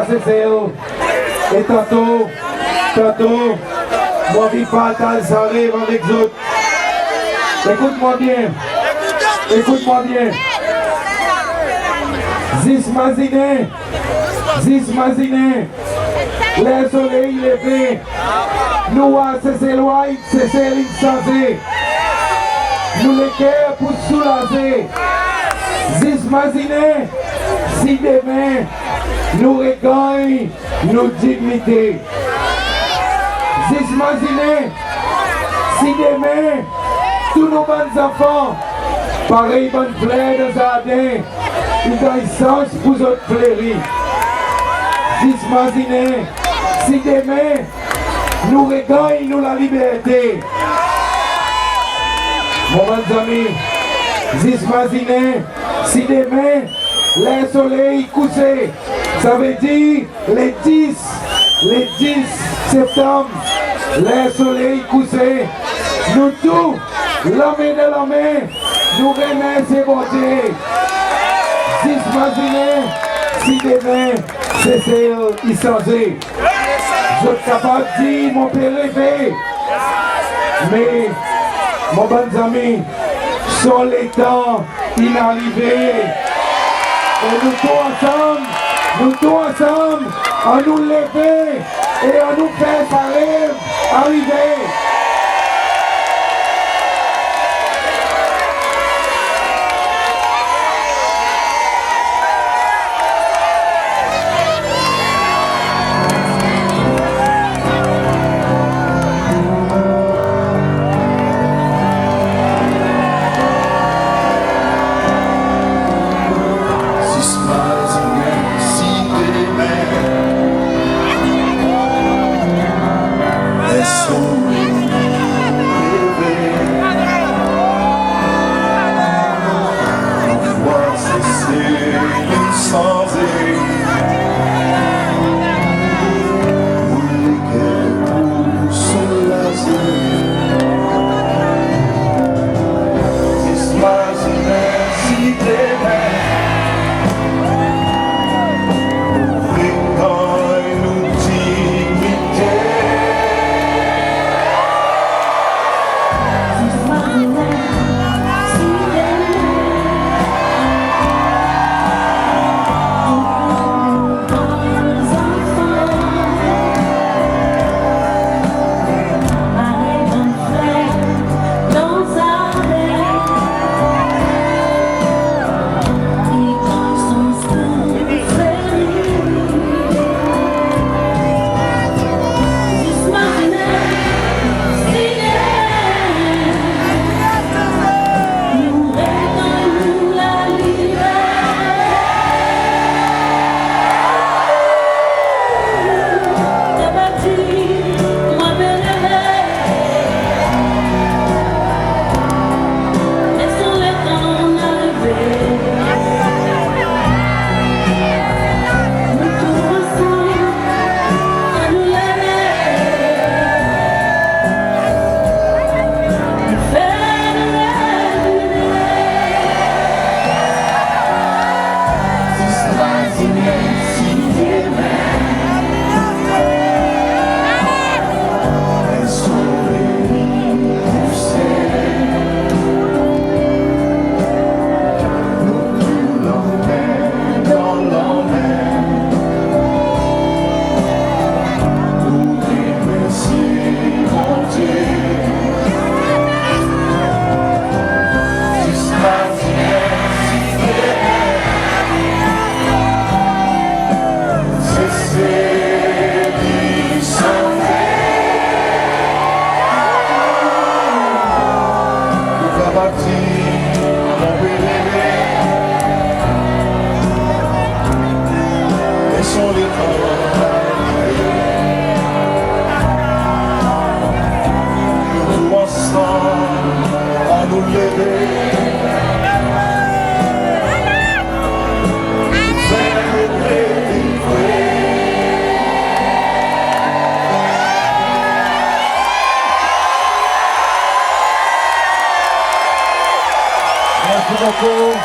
c'est celle. Et tantôt, moi vie fatale, ça arrive avec d'autres. Écoute-moi bien. Zis Maziné, le soleil levé, nous c'est loin, c'est l'insensé. Nous les cœurs pour soulager. Zis Maziné, si demain nous regagnons nos dignités. Zis Maziné, si demain tous nos bons enfants, pareil bonne fleur de jardin, ils ont sens pour autres fleuris. Zis Maziné, si demain nous regagnons la liberté. Mon bon ami, Zis Maziné, si demain le soleil couché, ça veut dire les 10 septembre, le soleil couché, nous tous, la main de la main, nous remercions bon Dieu. Zis Maziné, si demain c'est celle qui change. Je suis capable de dire mon père rêvé, mais mon bon ami, sont les temps inarrivés. Et nous tous ensemble, à nous lever et à nous faire arriver. beaucoup.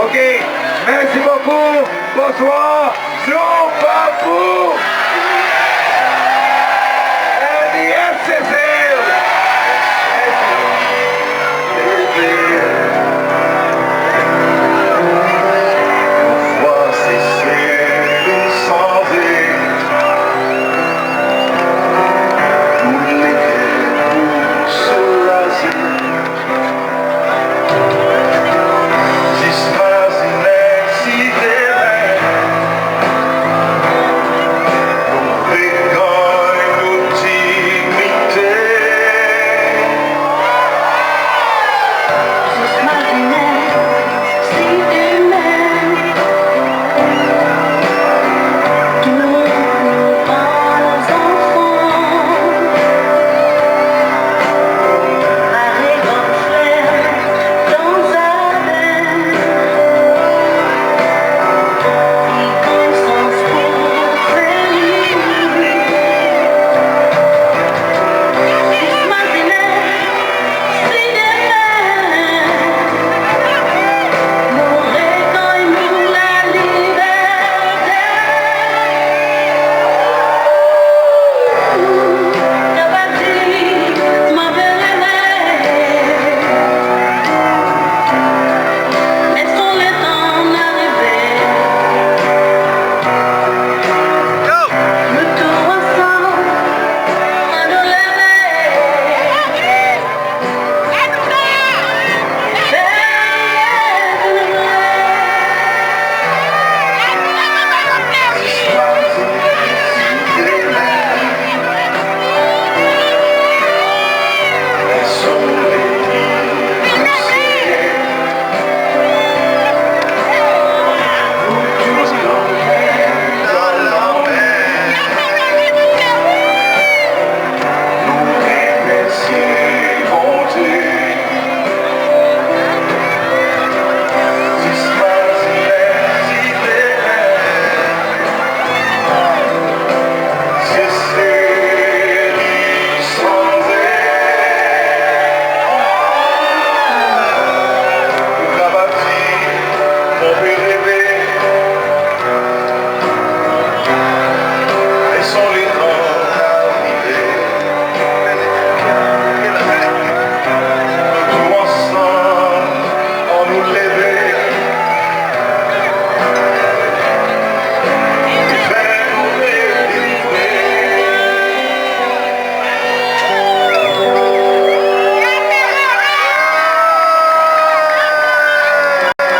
Ok, merci beaucoup. Bonsoir. Nous, Papou.